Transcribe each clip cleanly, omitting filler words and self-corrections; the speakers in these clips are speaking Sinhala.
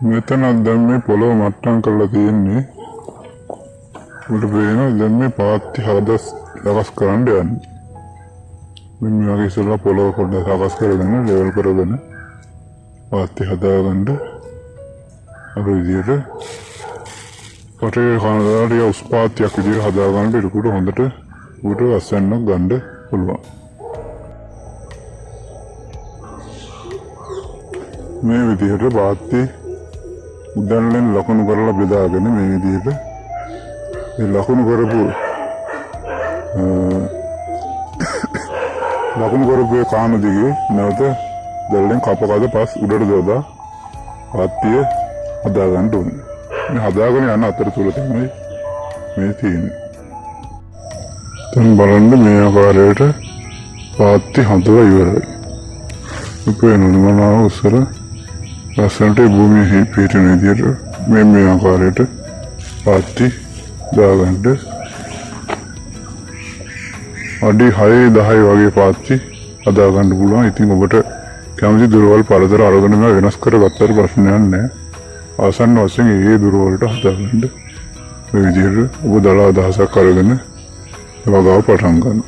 මෙතන දැන් මේ පොළොව මට්ටම් කරලා තියෙන්නේ. උඩ පේනවා දැන් මේ පාත්ති හදස් සකස් කරන්න යන්නේ. මේ වගේ ඉස්සෙල්ලා පොළොව පොඩ්ඩක් සකස් කරගෙන ලෙවල් කරගෙන පාත්ති හදාගන්න අර විදියට පටේ කනදාරිය උස් පාත්තියක් විදියට හදාගන්න ඉරුකුට හොඳට උඩ අස්සන්නක් ගන්න පුළුවන්. මේ විදියට පාත්ති උදැල්ලෙන් ලකුණු කරලා බෙදාගෙන මේ විදියට මේ ලකුණු කරපු කාන දිගේ නැවත දැල්ලෙන් කපකද පස් උඩට දොදා පාත්තිය හදාගන්න ඕනේ. මේ හදාගෙන යන අතරතුර තමයි මේ තියෙන්නේ. දැන් බලන්න මේ ආකාරයට පාත්ති හදලා ඉවරයි. උපේනුනේ මනාව උසර ලස්සනට භූමියේ පිටින විදියට මේ ආකාරයට පාත්ති දාගන්න අඩි 6-10 වගේ පාත්ති හදාගන්න පුළුවන්. ඉතින් ඔබට කැමති දුරවල් පළදර අරගෙන වෙනස් කරගත්තට ප්‍රශ්නයක් නැහැ. ආසන්න වශයෙන් ඒ දුරවලට හදාගන්න මේ විදියට ඔබ දල අදහසක් අරගෙන වගාව පටන් ගන්න.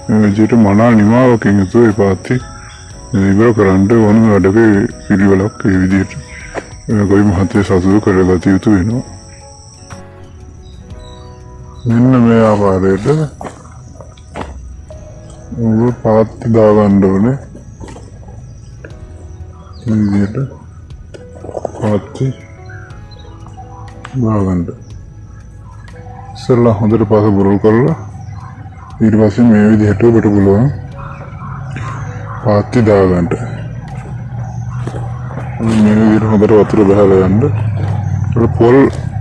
මේ විදියට මනා නිමාවකින් යුතුව ඒ පාත්ති ඉවර කරන්න ඕන වැඩක පිළිවෙලක් ඒ විදියට ගොවි මහත්තය සතුටු කරගත යුතු වෙනවා. මෙන්න මේ ආකාරයට ඔබ පාත්ති දාගන්න ඕනේ. මේ විදියට පාත්ති දාගන්න. ඉස්සෙල්ලා හොඳට පස බුරුල් කරලා ඊට පස්සේ මේ විදිහට ඔබට පුළුවන් පාත්ති දාගන්න. මේ විදිහට හොඳට වතුර බහලා යන්න. පොල්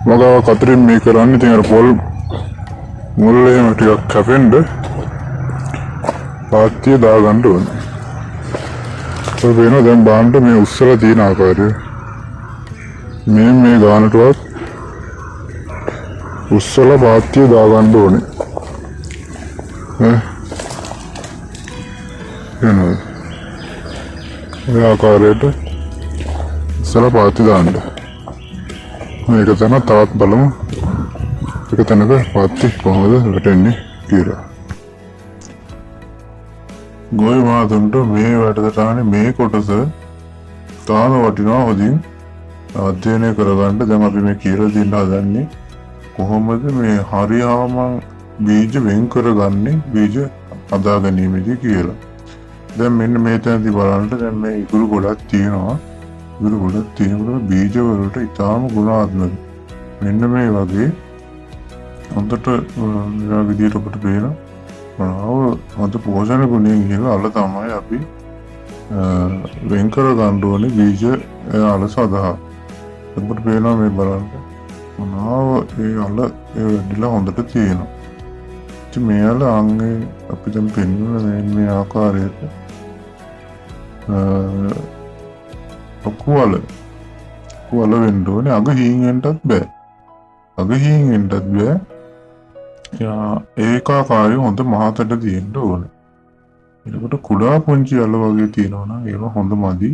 වගාවක් අතරින් මේ කරන්නේ. ඉතින් අර පොල් මුල් එහෙම ටිකක් කැපෙන්න පාත්තිය දාගන්න ඕනේ. ඒක වෙනවා දැන් බාන්න මේ උස්සලා තියෙන ආකාරය. මේ ගානටවත් උස්සලා පාත්තිය දාගන්න ඕනේ. එනවා. ඒ ආකාරයට උස්සලා පාත්ති දාන්න. මේක තමයි තවත් බලමු. එක තැනක පාත්ති කොහොමද වැටෙන්නේ කියලා. ගොවි මාතුන්ට මේ වැඩසටහනේ මේ කොටස තාම වටිනවා. හොඳින් අධ්‍යයනය කරගන්න. දැන් අපි මේ කියලා දෙන්න හදන්නේ කොහොමද මේ හරියාම බීජ වෙන් කරගන්නේ බීජ හදා ගැනීමේදී කියලා. දැන් මෙන්න මේ තැනදී බලන්න දැන් මේ ඉතුරු ගොඩක් තියෙනවා. ඉතුරු ගොඩක් තියෙනකොට බීජ වලට ඊටාම ගුණාත්මක. මෙන්න මේ වගේ හොඳට විදියට ඔබට පේනවා. හොඳ පෝෂණ ගුණයෙන් ඉහළ අල තමයි අපි වෙන් කර ගන්න ඕනේ බීජ අල සඳහා. ඔබට පේනවා මේ බලන්න. මොනවාව ඒ අල වැඩිලා හොඳට තියෙනවා. ඉතින් මේ අල අංගේ අපි දැන් පෙන්වන මේ ආකාරයට ඔකුවල වෙන්න ඕනේ. අග හීනෙන්ටත් බෑ. ඒකාකාරී හොඳ මහතට තියෙන්න ඕනේ. එතකොට කුඩා පුංචි අල වගේ තියෙනවා නම් ඒවා හොඳ මදි.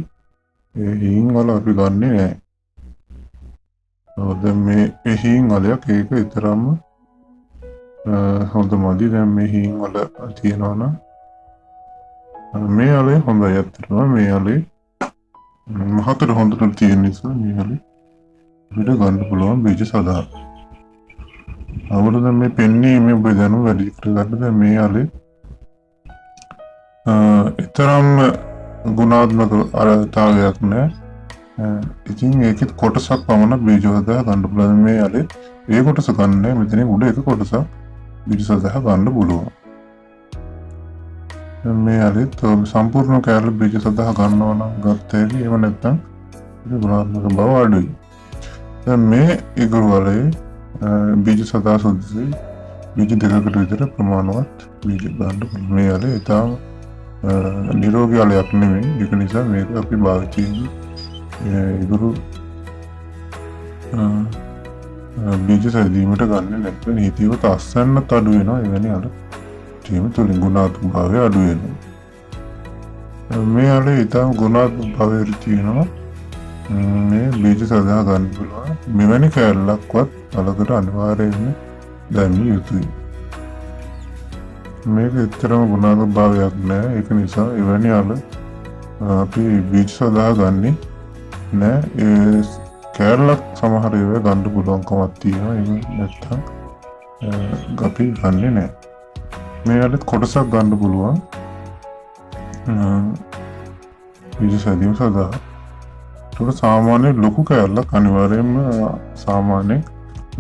ඒ හීන් වල අපි ගන්නෙ නෑ. දැන් මේ හීන් වලයක් ඒක විතරම හොඳ මදි. දැන් මේ හීන් වල තියෙනවා නම් මේ අලේ හොඳයි. ඇත්තටම මේ අලේ මහතට හොඳට තියෙන නිසා මේ අලේ අපිට ගන්න පුළුවන් බීජ සඳහා. අවුරුදු දැන් මේ පෙන්නේ මේ ඔබ දැනුම වැඩි කරගන්න. දැන් මේ අලේ ඊතරම් ගුණාත්මක අරතාවයක් නෑ. ඉතින් ඒකෙත් කොටසක් පමණ බීජ හදා ගන්න පුළුවන්. මේ අලේ ඒ කොටස ගන්න මෙතන උඩ එක කොටසක් බීජ සඳහා ගන්න පුළුවන්. මේ අලේ සම්පූර්ණ කැරල බීජ සඳහා ගන්නවා නම් ගත්ත හැකි. එහෙම නැත්නම් ඒක ගුණාත්මක බව අඩුයි. දැන් මේ ඉගුරු වලේ බීජ සඳහා සුදුසු බීජ දෙකකට විතර ප්‍රමාණවත් බීජ ගන්න පුළුවන්. මේ අලේ ඉතාම නිරෝගී අලයක් නෙමෙයි. ඒක නිසා මේක අපි භාවිතයේ ඉගුරු බීජ සැදීමට ගන්න නැත්නම් නීතියකට අස්සන්නත් අඩු වෙනවා. එවැනි අල සිටීම තුළින් ගුණාත්මක භාවය අඩු වෙනවා. මේ අලේ ඊටම ගුණාත්මක භාවය තියෙනවා. මේ බීජ සදා ගන්න පුළුවන්. මෙවැනි කැලලක්වත් අලකට අනිවාර්යයෙන්ම දැමිය යුතුයි. මේක එතරම් ගුණාත්මක භාවයක් නෑ. ඒක නිසා එවැනි අල අපි බීජ සදා ගන්නේ නෑ. ඒ කැලලක් සමහර ඒවා ගන්න පුළුවන්කමක් තියෙනවා. ඒක නැත්තම් අපි ගන්නේ නෑ. මේ අලෙත් කොටසක් ගන්න පුළුවන්. බීජ සැදීම සඳහා. ඒක සාමාන්‍ය ලොකු කැලලක් අනිවාර්යයෙන්ම සාමාන්‍යයෙන්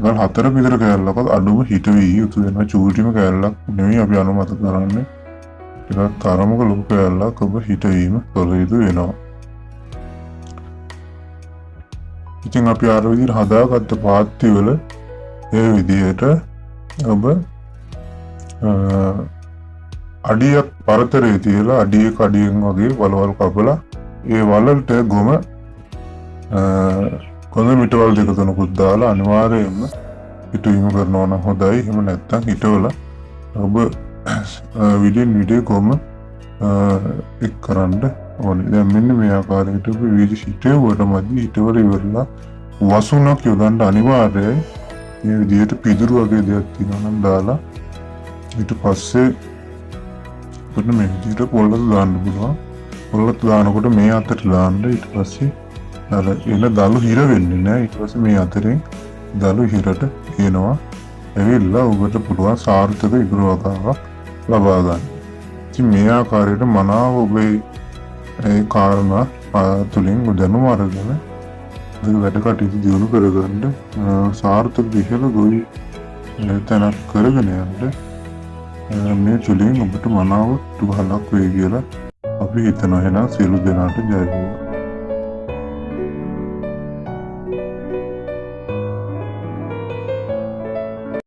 ගල් 4 විතර කැලලක්වත් අඩුම හිට වී යුතු වෙනවා. චූටිම කැලලක් නෙවෙයි අපි අනුමත කරන්නේ. ඒක තරමක ලොකු කැලලක් ඔබ හිටවීම කළ යුතු වෙනවා. ඉතින් අපි අර විදිහට හදාගත්ත පාත්ති වල ඒ විදිහට ඔබ අඩියක් පරතරේ තියලා අඩියක අඩියෙන් වගේ වලවල් කපලා ඒ වලට ගොම කොඳ මිටවල් දෙක තුනකුත් දාලා අනිවාර්යයෙන්ම පිටුවීම කරනවා නම් හොඳයි. එහෙම නැත්නම් හිටවලා ඔබ විදින් විදිය ගොම එක් කරන්න ඕනේ. දැන් මෙන්න මේ ආකාරයට ඔබ වීජ හිටවුවට මදි හිටවල ඉවරලා වසුනක් යොදන්න අනිවාර්යයි. මේ විදිහට පිදුරු වගේ දෙයක් තියෙනවා නම් දාලා ඊට පස්සේ ඔන්න මේ විදිහට පොල්ලත් දාන්න පුළුවන්. පොල්ලත් දානකොට මේ අතට දාන්න. ඊට පස්සේ අර එන දළු හිර වෙන්නේ නැහැ. ඊට පස්සේ මේ අතරින් දළු හිරට එනවා. ඇවිල්ලා ඔබට පුළුවන් සාර්ථක ඉගුරු වගාවක් ලබා ගන්න. ඉතින් මේ ආකාරයට මනාව ඔබේ ඒ කාරණා තුලින් දැනුම අරගෙන වැඩ කටයුතු දියුණු කරගන්න සාර්ථක විශේෂ ගොවි තැනක් කරගෙන යන්න මේ තුලින් ඔබට මනාව තුවාලක් වේ කියලා අපි හිතනවා. එහෙනම් සියලු දෙනාට ජය වේවා.